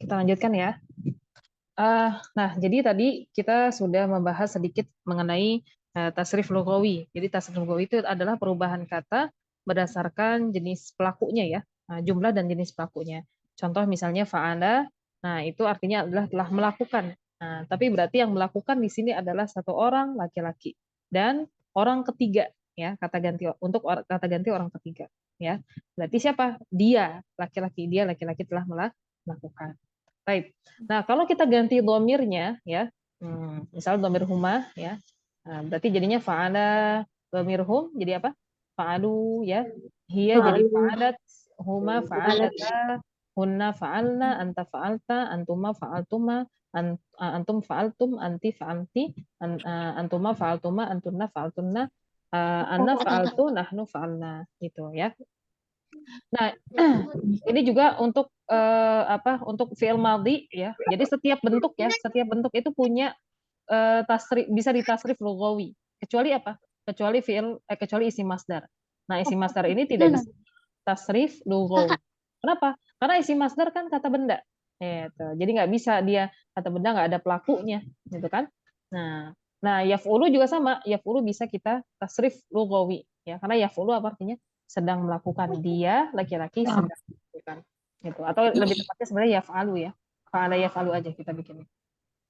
kita lanjutkan ya. Nah, jadi tadi kita sudah membahas sedikit mengenai tasrif lughawi. Jadi tasrif lughawi itu adalah perubahan kata berdasarkan jenis pelakunya ya, jumlah dan jenis pelakunya. Contoh misalnya fa'ala, nah itu artinya adalah telah melakukan. Nah, tapi berarti yang melakukan di sini adalah satu orang laki-laki dan orang ketiga ya, kata ganti untuk kata ganti orang ketiga ya. Berarti siapa? Dia laki-laki telah melakukan. Baik. Nah, kalau kita ganti domirnya, ya, misal domir huma, ya, nah, berarti jadinya fa'ala domir hum, jadi apa? Fa'alu, ya. Hiya jadi fa'alat, huma fa'alata, hunna fa'alna, anta fa'alta, antuma fa'altuma, antum fa'altum, anti fa'alti, antuma fa'altuma, antunna fa'altunna, anna fa'altu, nahnu fa'alna, gitu ya. Nah, ini juga untuk untuk fi'il madhi ya. Jadi setiap bentuk itu punya tasrif, bisa ditasrif lughawi. Kecuali apa? Kecuali isim masdar. Nah, isim masdar ini tidak bisa tasrif lughawi. Kenapa? Karena isim masdar kan kata benda. Gitu. Jadi nggak bisa dia kata benda nggak ada pelakunya, gitu kan? Nah, yaf'ulu juga sama. Yaf'ulu bisa kita tasrif lughawi ya. Karena yaf'ulu apa artinya? Sedang melakukan, dia laki-laki sedang melakukan gitu, atau lebih tepatnya sebenarnya yaf'alu ya, fa'ala yaf'alu aja kita bikin.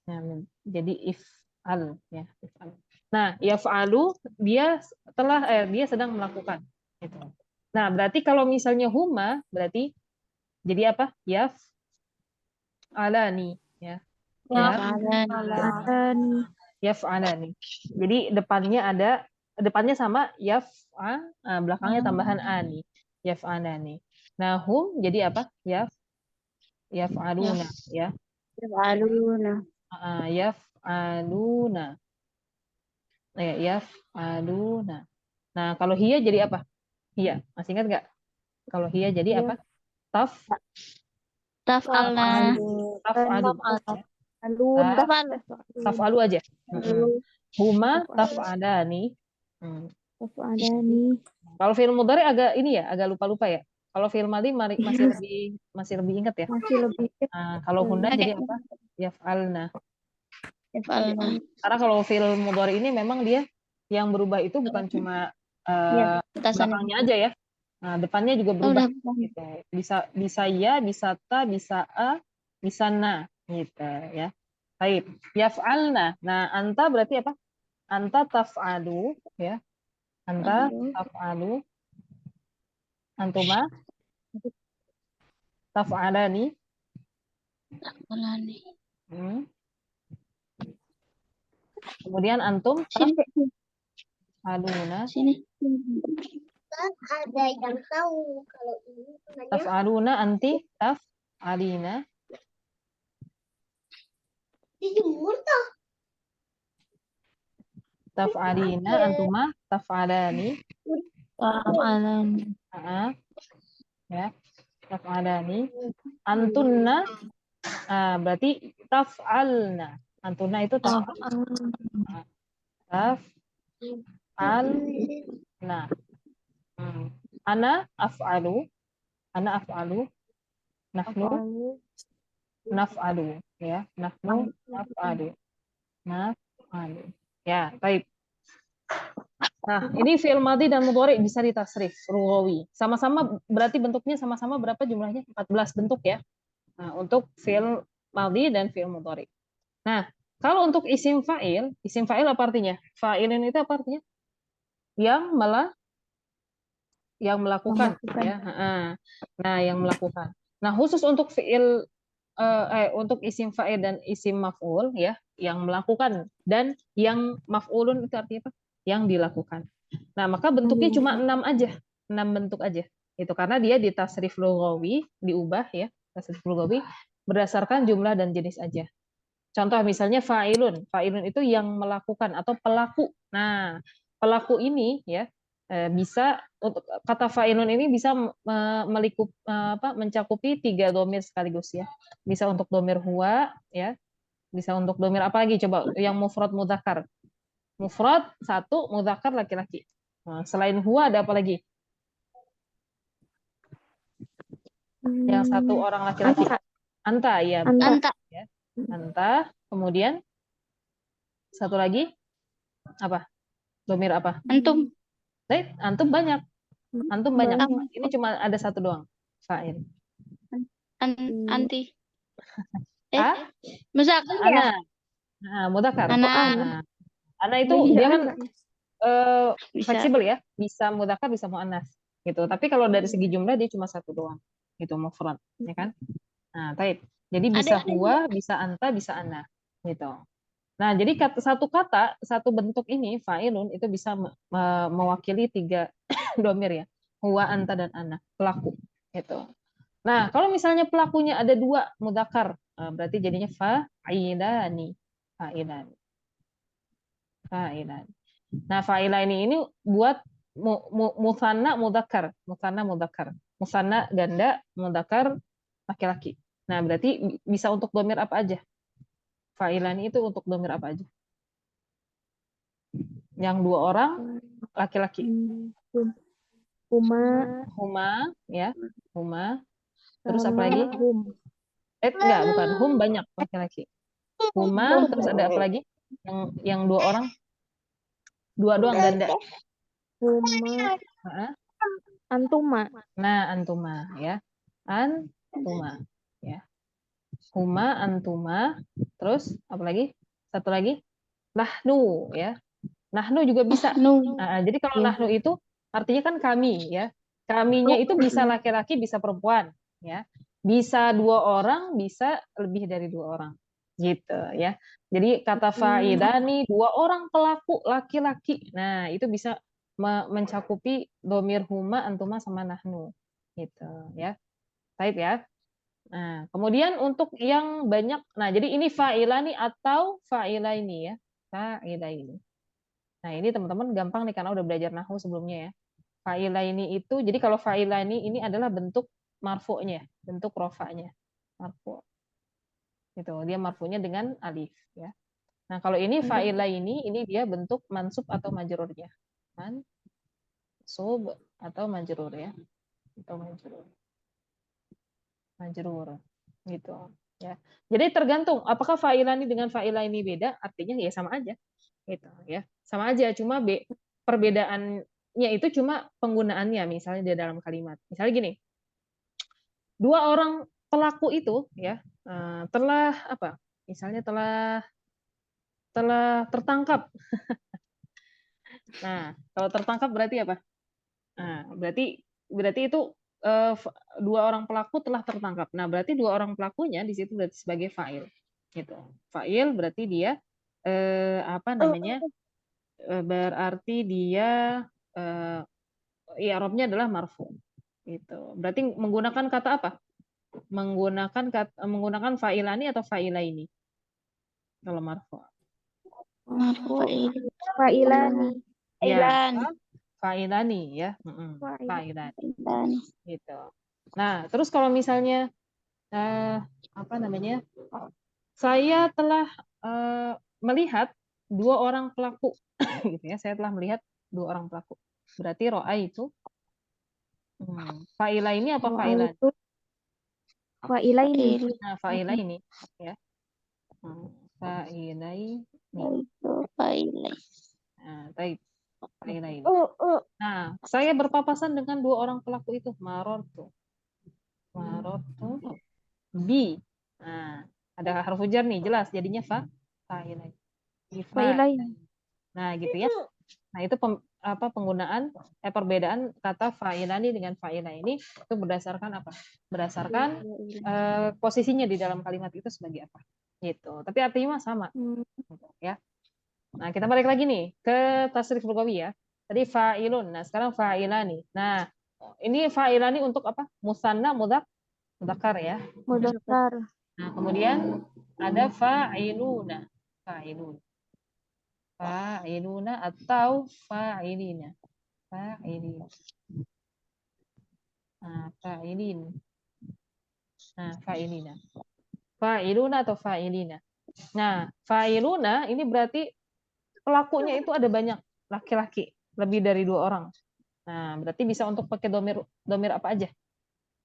Nah, jadi if'al ya, if'al. Nah, yaf'alu dia dia sedang melakukan gitu. Nah, berarti kalau misalnya huma berarti jadi apa? Yaf'alani ya. Yaf'alani. Jadi depannya sama belakangnya tambahan ani. Yaf'alani. Nah, hum jadi apa? Yaf'aluna ya. Yaf'aluna. Yaf'aluna. Nah, kalau hiya jadi apa? Hiya. Masih ingat nggak? Kalau hiya jadi apa? Taf'alna. Taf'alu. Taf'alu aja. Huma taf'alani. Kalau fi'il mudhari agak ini ya, agak lupa-lupa ya. Kalau fi'il madhi masih lebih ingat ya. Nah, kalau hunna jadi apa? Yaf'alna. Karena kalau fi'il mudhari ini memang dia yang berubah itu bukan cuma belakangnya aja ya. Nah, depannya juga berubah. Gitu. Bisa ya, bisa ta, bisa a, bisa na, gitu ya. Baik, yaf'alna. Nah, anta berarti apa? Anta taf'alu ya. Anta taf'alu. Antuma taf'alani. Kemudian antum taf'aluna. Ada yang tahu kalau ini Taf'aluna anti taf'alina. dijemur toh. Taf'alina antuma taf'alani. Ya, taf'alani. Antunna berarti taf'alna. Antunna itu taf'alna. Taf'alna. Ana af'alu. Ana af'alu. Nahnu naf'alu ya. Nahnu naf'alu. Naf'alu. Ya, baik. Nah, ini fi'il madhi dan mudhari bisa ditasrif lughawi. Sama-sama berarti bentuknya sama-sama berapa jumlahnya? 14 bentuk ya. Nah, untuk fi'il madhi dan fi'il mudhari. Nah, kalau untuk isim fa'il apa artinya? Fa'ilin itu apa artinya? Yang melakukan ya. Nah, yang melakukan. Nah, khusus untuk untuk isim fa'il dan isim maf'ul ya, yang melakukan dan yang maf'ulun itu artinya apa? Yang dilakukan. Nah, maka bentuknya cuma 6 aja, 6 bentuk aja. Itu karena dia di tasrif lughawi, diubah ya, tasrif lughawi berdasarkan jumlah dan jenis aja. Contoh misalnya fa'ilun. Fa'ilun itu yang melakukan atau pelaku. Nah, pelaku ini ya bisa untuk kata fa'ilun ini bisa mencakupi 3 domir sekaligus ya. Bisa untuk domir huwa ya, bisa untuk domir apa lagi coba yang mufrad mudzakkar. Mufrad satu, mudzakkar laki-laki. Nah, selain huwa ada apa lagi? Yang satu orang laki-laki. Anta, ya betul. Anta. Ya. Anta, kemudian satu lagi apa? Domir apa? Antum. Antum banyak. Antum banyak. Banyak. Ini cuma ada satu doang. Fa'il. Anti. A, Muzakkar ya? ana. Nah, mudzakkar. Ana. Nah, ana itu Oh, iya, dia kan anak. Bisa. fleksibel ya, bisa mudzakkar bisa muannas gitu. Tapi kalau dari segi jumlah dia cuma satu doang. Gitu mufrad, ya kan? Nah, taib. Jadi bisa Ada huwa, bisa anta, bisa ana gitu. Nah, jadi satu kata, satu bentuk ini fa'ilun itu bisa mewakili tiga domir ya. Huwa, anta, dan ana, pelaku gitu. Nah, kalau misalnya pelakunya ada dua mudzakkar, berarti jadinya fa'ilani. Fa'ilani. Fa'ilani. Nah, fa'ilani ini buat musanna mudzakkar, musanna mudzakkar. Musanna ganda, mudzakkar laki-laki. Nah, berarti bisa untuk domir apa aja? Fa'ilani itu untuk domir apa aja? Yang dua orang laki-laki. Huma. Huma, ya. Huma. Terus apa lagi? Hum. Enggak, bukan. Hum banyak laki-laki. Huma, terus ada apa lagi? Yang dua orang? Dua doang ganda. Huma. Antuma. Nah, antuma, ya. Antuma, ya. Huma, antuma. Terus apa lagi? Satu lagi? Nahnu, ya. Nahnu juga bisa. Nah, jadi kalau nahnu itu artinya kan kami, ya. Kaminya itu bisa laki-laki, bisa perempuan, ya. Bisa dua orang, bisa lebih dari dua orang, gitu, ya. Jadi kata fa'idani dua orang pelaku laki-laki. Nah, itu bisa mencakupi domir huma, antuma, sama nahnu, gitu, ya. Baik ya. Nah, kemudian untuk yang banyak, nah jadi ini fa'ilani atau fa'ilaini ya, fa'ilaini. Nah, ini teman-teman gampang nih karena udah belajar nahwu sebelumnya ya. Fa'ilaini itu, jadi kalau fa'ilani ini adalah bentuk marfu'nya, bentuk rofa'nya. Marfu'. Gitu. Dia marfu'nya dengan alif ya. Nah, kalau ini fa'ilaini ini dia bentuk mansub atau majrurnya. Mansub atau majrur ya. Atau majrur. Majrur. Gitu ya. Jadi tergantung apakah fa'ilani dengan fa'ilaini beda, artinya ya sama aja. Gitu ya. Sama aja, cuma perbedaannya itu cuma penggunaannya misalnya di dalam kalimat. Misalnya gini. Dua orang pelaku itu ya telah apa? Misalnya telah tertangkap. Nah, kalau tertangkap berarti apa? Nah, berarti itu dua orang pelaku telah tertangkap. Nah, berarti dua orang pelakunya di situ berarti sebagai fa'il. Gitu. Fa'il berarti dia apa namanya? Berarti dia i'rabnya adalah marfu. Gitu. Berarti menggunakan kata apa? Menggunakan fa'ilani atau fa'ilaini kalau marfu. Fa'ilani. Ya, fa'ilani ya. Fa'ilani. Gitu. Nah, terus kalau misalnya apa namanya? Saya telah melihat dua orang pelaku gitu ya. Saya telah melihat dua orang pelaku. Berarti ro'a itu fa'ilaini apa fa'ilan? Fa'ilaini. Nah, fa'ilaini ya. Fa'ilaini. Nah, baik. Fa'ilaini. Nah, saya berpapasan dengan dua orang pelaku itu. Marortu bi. Nah, ada harfu jar nih, jelas jadinya fa'ilaini. Nah, gitu ya. Nah, itu penggunaan perbedaan kata fa'ilani dengan fa'ilaini itu berdasarkan apa? Berdasarkan posisinya di dalam kalimat itu sebagai apa. Gitu. Tapi artinya sama. Gitu, ya. Nah, kita balik lagi nih ke tasrif lugawi ya. Tadi fa'ilun. Nah, sekarang fa'ilani. Nah, ini fa'ilani untuk apa? Musanna, mudzakkar ya. Mudzakkar. Nah, kemudian ada fa'iluna. Fa'ilun. Fa'iluna atau fa'ilina. Fa'ilin. Nah, fa'ilin. Nah, fa'ilina. Fa'iluna atau fa'ilina. Nah, fa'iluna ini berarti pelakunya itu ada banyak laki-laki, lebih dari dua orang. Nah, berarti bisa untuk pakai domir apa aja?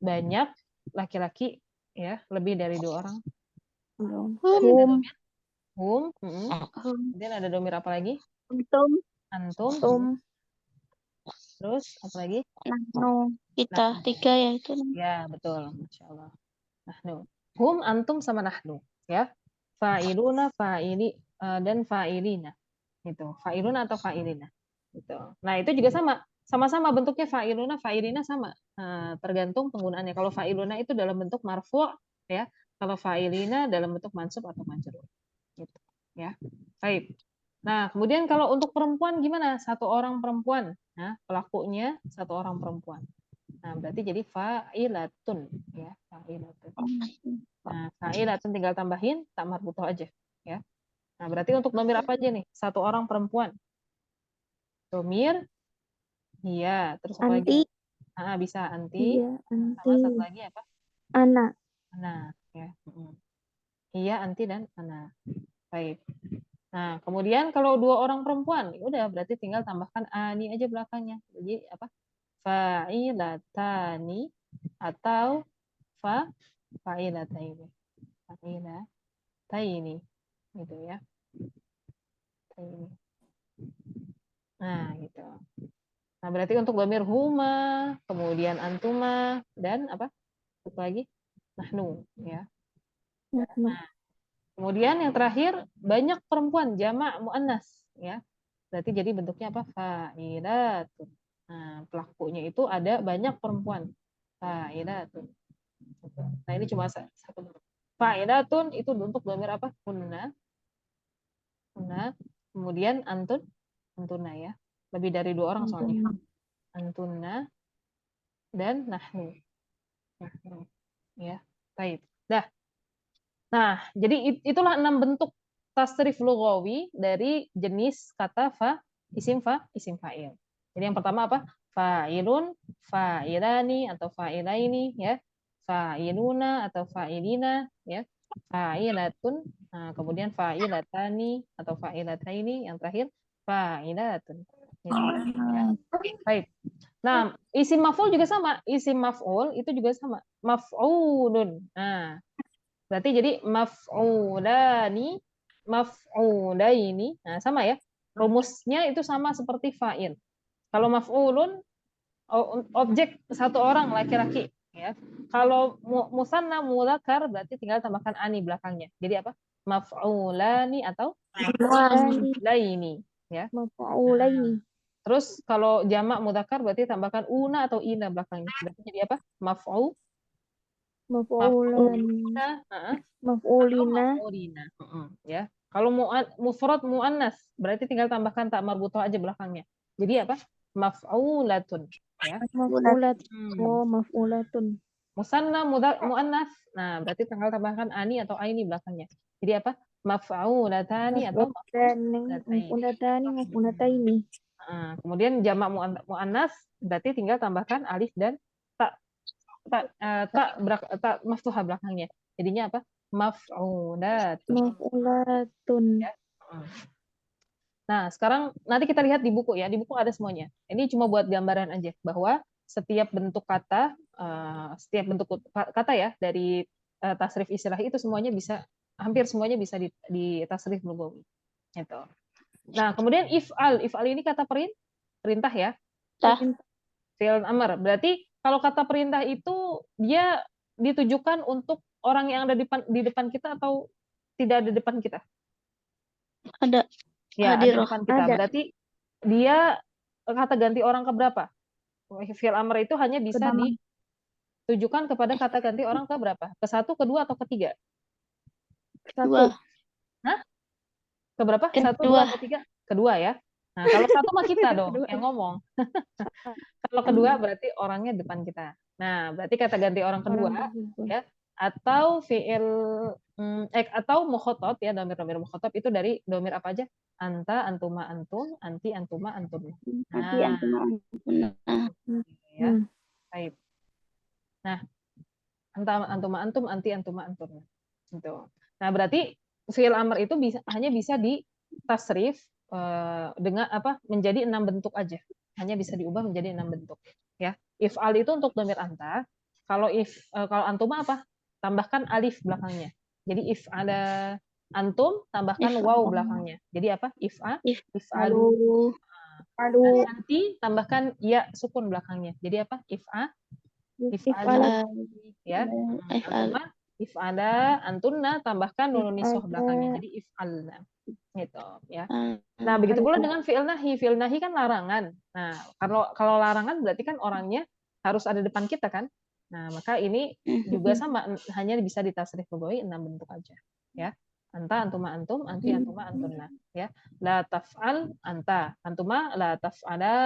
Banyak laki-laki ya, lebih dari 2 orang. Hum. Hum, kemudian ada domir apa lagi? Antum. Antum. Terus apa lagi? Nahnu. Kita 3 ya itu. Ya, betul. Masya Allah. Nahnu. Hum, antum sama nahnu. Ya. Fa'iluna, fa'ili, dan fa'ilina. Gitu. Fa'iluna atau fa'ilina. Gitu. Nah, itu juga sama. Sama-sama bentuknya fa'iluna, fa'ilina sama. Tergantung penggunaannya. Kalau fa'iluna itu dalam bentuk marfu', ya. Kalau fa'ilina dalam bentuk mansub atau majrur. Gitu. Ya. Baik. Nah, kemudian kalau untuk perempuan gimana? Satu orang perempuan. Nah, pelakunya satu orang perempuan. Nah, berarti jadi fa'ilatun, ya, fa'ilatun. Nah, fa'ilatun tinggal tambahin tak marbutoh aja, ya. Nah, berarti untuk domir apa aja nih? Satu orang perempuan. Domir, iya. Terus apa lagi? Anti. Bisa anti. Iya, Sama anti. satu lagi apa? Anak. Ana, ya. Iya, anti dan ana. Baik. Nah, kemudian kalau 2 orang perempuan, ya udah berarti tinggal tambahkan ani aja belakangnya. Jadi apa? Fa'ilatani atau fa'ilataini. Fa'ilataini. Gitu ya. Taini. Nah, gitu. Nah, berarti untuk dhamir huma, kemudian antuma, dan apa? Satu lagi? Nahnu, ya. Nah, kemudian yang terakhir banyak perempuan, jamak muannas, ya. Berarti jadi bentuknya apa? Fa'ilatun. Nah, pelakunya itu ada banyak perempuan. Fa'ilatun. Nah, ini cuma satu bentuk. Fa'ilatun itu untuk dhamir apa? Kunna. Kunna. Kemudian antuna ya. Lebih dari 2 orang soalnya. Antuna dan nahnu. Ya, baik. Dah. Nah, jadi itulah 6 bentuk tasrif lughawi dari jenis kata isim fa'il. Jadi yang pertama apa? Fa'ilun, fa'ilani atau fa'ilaini, ya. Fa'iluna atau fa'ilina, ya. Fa'ilatun, nah, kemudian fa'ilatani atau fa'ilataini, yang terakhir fa'ilatun. Gitu. Ya. Baik. Nah, isim maf'ul juga sama. Isim maf'ul itu juga sama. Maf'ulun. Nah, berarti jadi maf'ulani, maf'ulaini. Nah, sama ya. Rumusnya itu sama seperti fa'il. Kalau maf'ulun objek satu orang laki-laki, ya. Kalau musanna mudzakkar berarti tinggal tambahkan ani belakangnya. Jadi apa? Maf'ulani atau maf'ulaini, ya. Maf'ulaini. Terus kalau jamak mudzakkar berarti tambahkan una atau ina belakangnya. Berarti jadi apa? Maf'ulina, Maf'ulina. ya. Kalau mufrad muannas berarti tinggal tambahkan tak marbutoh aja belakangnya. Jadi apa? Maf'ulatun, ya. Maf'ulatun. Musanna muannas. Nah, berarti tinggal tambahkan ani atau aini belakangnya. Jadi apa? Maf'ulatani atau maf'ulataini. Kemudian jamak muannas berarti tinggal tambahkan alif dan tak maftuhah belakangnya. Jadinya apa? Maf'ulatun. Ya. Nah, sekarang nanti kita lihat di buku ya. Di buku ada semuanya. Ini cuma buat gambaran aja bahwa setiap bentuk kata ya dari tasrif istilah itu semuanya bisa, hampir semuanya bisa di tasrif lughawi. Gitu. Nah, kemudian if'al ini kata perintah ya. Fi'il amr. Berarti kalau kata perintah itu dia ditujukan untuk orang yang ada di depan kita atau tidak ada di depan kita? Ada. Ya, ada di depan kita. Berarti dia kata ganti orang ke berapa? Fi'il amr itu hanya bisa ditujukan kepada kata ganti orang ke berapa? Ke 1, ke 2, atau ke 3? Kedua. Hah? Ke berapa? 1, 2, atau 3? Kedua ya. Nah, kalau 1 mah kita dong yang ngomong. Kalau kedua berarti orangnya depan kita. Nah, berarti kata ganti orang kedua, ya, atau fi'il atau mukhatab ya, domir mukhatab itu dari domir apa aja? Anta, antuma, antum, anti, antuma, antum. Nah, ya. Baik. Nah, antuma, antum, anti, antuma, antum. Gitu. Nah, berarti fi'il amr itu hanya bisa di tasrif dengan apa? Menjadi 6 bentuk aja. Hanya bisa diubah menjadi 6 bentuk, ya. If'al itu untuk domir anta. Kalau antuma apa? tambahkan alif belakangnya. Jadi if ada antum, tambahkan If waw belakangnya. Jadi apa? If'alu. alu alu Nanti tambahkan ya sukun belakangnya. Jadi apa? if If'ali. ala Ya. if al Antuma, if'ala, antunna, tambahkan if nunun niswah belakangnya. ala Jadi if'alna. Gitu ya. al Nah, begitu pula alu dengan fi'il nahi. Fi'il nahi kan larangan. Nah, kalau larangan berarti kan orangnya harus ada depan kita kan? Nah, maka ini juga sama, hanya bisa ditasrif lugawi 6 bentuk aja, ya. Anta, antuma, antum, anti, antuma, antunna, ya. La taf'al, anta, antuma la taf'ala,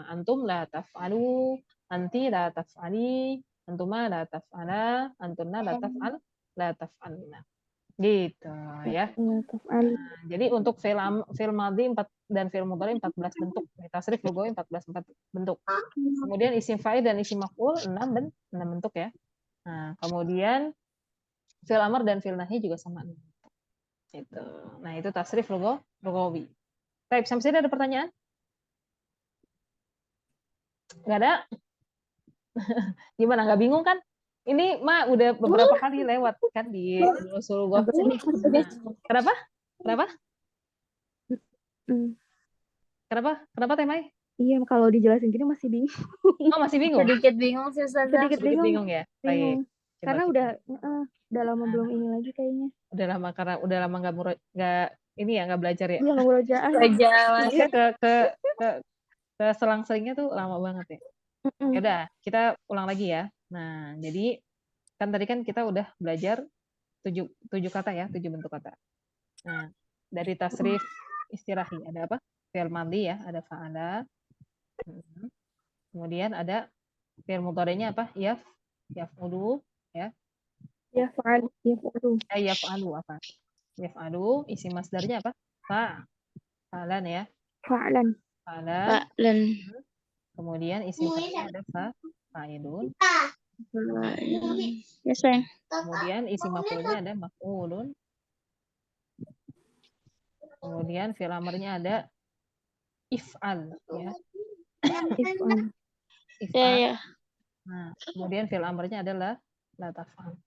antum la taf'alu, anti la taf'ali, antuma la taf'ala, antunna la taf'al, la taf'alna. Gitu, ya. taf'al Jadi untuk fi'il madhi dan fi'il mudhari 14 bentuk. Tasrif lugawi 14 bentuk. Kemudian isim fa'il dan isim maf'ul 6 bentuk ya. Nah, kemudian fi'il amr dan fi'il nahi juga sama 6 bentuk. Itu. Nah, itu tasrif lugawi. Baik, sampai sini ada pertanyaan? Enggak ada? Gimana, nggak bingung kan? Ini mah udah beberapa kali lewat kan di usul lughah. Nah, kenapa? Kenapa? Kenapa Temai? Iya, kalau dijelasin gini masih bingung. Oh, masih bingung? Sedikit bingung sih Ustazah. Sedikit Sedikit bingung. bingung ya? Bingung. Baik. Karena Coba. udah lama belum ini lagi kayaknya. Udah lama nggak ini ya, nggak belajar ya. Iya, nggak murojaah. Maksudnya ke selang-selingnya tuh lama banget ya. Ya udah, kita ulang lagi ya. Nah, jadi kan tadi kan kita udah belajar 7 kata ya, 7 bentuk kata. Nah, dari tasrif istirahi ada apa? Fi'il madhi ya, ada fa'ala. Kemudian ada fi'il mudhari'nya apa? Yaf'ulu ya. Yaf'alu. Yaf'alu apa? Yaf'alu, isi masdarnya apa? Fa'alan ya. Fa'lan. Fa'lan. Kemudian isim fa'ilnya ada fa'ilun. Ya, sayang. Kemudian isim maf'ulnya ada maf'ulun. Kemudian fi'il amrnya ada if'al ya. If'al. Ya. Nah, kemudian fi'il amrnya adalah la taf'al.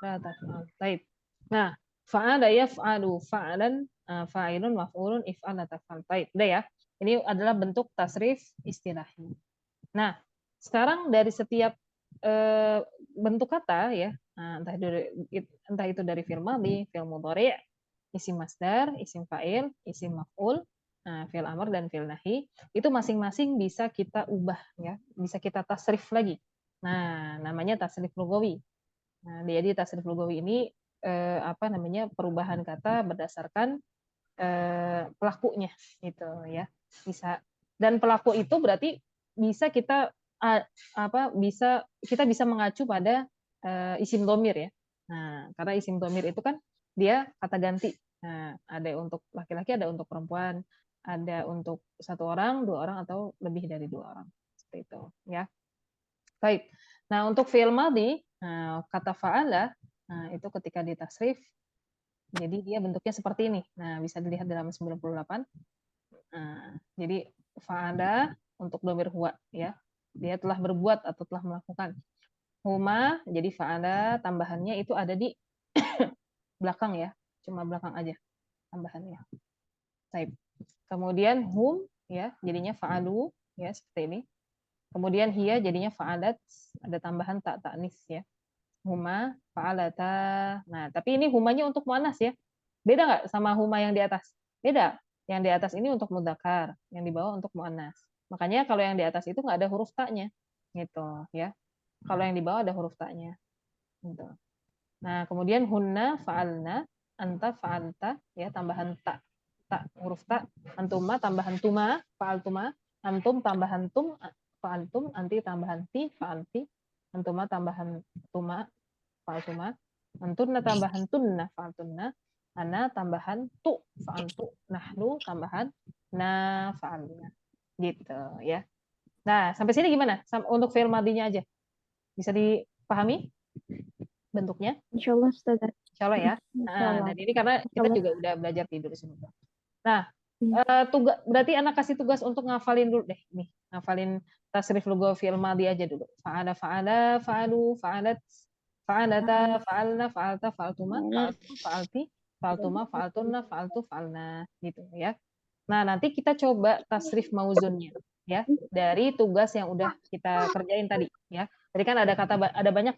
La taf'al. Baik. Nah, fa'ala yaf'alu fa'alan fa'ilun maf'ulun if'al la taf'al. Baik, udah ya. Ini adalah bentuk tasrif istilahi. Nah, sekarang dari setiap bentuk kata ya, entah itu dari fi'il madhi, fi'il mudhari', isim masdar, isim fa'il, isim maf'ul, fi'il amr dan fi'il nahi, itu masing-masing bisa kita ubah ya, bisa kita tasrif lagi. Nah, namanya tasrif lugawi. Nah, jadi tasrif lugawi ini perubahan kata berdasarkan pelakunya gitu ya. Bisa, dan pelaku itu berarti bisa kita bisa mengacu pada isim dhamir ya. Nah, karena isim dhamir itu kan dia kata ganti. Nah, ada untuk laki-laki, ada untuk perempuan, ada untuk 1 orang, 2 orang, atau lebih dari 2 orang. Seperti itu ya. Baik. Nah, untuk fi'il madhi, kata fa'ala, itu ketika ditasrif, jadi dia bentuknya seperti ini. Nah, bisa dilihat dalam 98. Jadi fa'ala untuk dhamir huwa ya. Dia telah berbuat atau telah melakukan. Huma, jadi fa'ala tambahannya itu ada di belakang ya. Cuma belakang aja tambahannya. Baik. Kemudian hum ya, jadinya fa'alu ya, seperti ini. Kemudian hiya jadinya fa'alat, ada tambahan tak ta'nis ya. Huma, fa'alata. Nah, tapi ini humanya untuk muannas ya. Beda nggak sama huma yang di atas? Beda. Yang di atas ini untuk mudzakkar, yang di bawah untuk muannas. Makanya kalau yang di atas itu nggak ada huruf ta-nya. Gitu ya. Kalau yang di bawah ada huruf ta-nya. Gitu. Nah, kemudian hunna fa'alna, anta fa'alta ya, tambahan ta. Huruf ta, antuma tambahan tuma, fa'altuma, antum tambahan tum, fa'altum, anti tambahan ti, fa'alti, antuma tambahan tuma, fa'altuma, antunna tambahan tunna, fa'altunna, ana tambahan tu, fa'altu, nahnu tambahan na, fa'alna. Gitu ya. Nah, sampai sini gimana? Untuk fi'il madhinya aja. Bisa dipahami bentuknya? Insyaallah Ustazah. Insyaallah ya. Nah, dan ini karena kita juga udah belajar tidur semua. Nah, Tugas berarti anak kasih tugas untuk ngafalin dulu deh nih, ngafalin tasrif lughawi fi'il madhi aja dulu. Fa'ala, fa'ala, fa'alu, fa'alat, fa'alata, fa'alna, fa'alta, fa'altuma, fa'altu, fa'alti, fa'altuma, fa'altunna, fa'altu, fa'alna gitu ya. Nah, nanti kita coba tasrif mauzunnya ya dari tugas yang udah kita kerjain tadi ya. Tadi kan ada banyak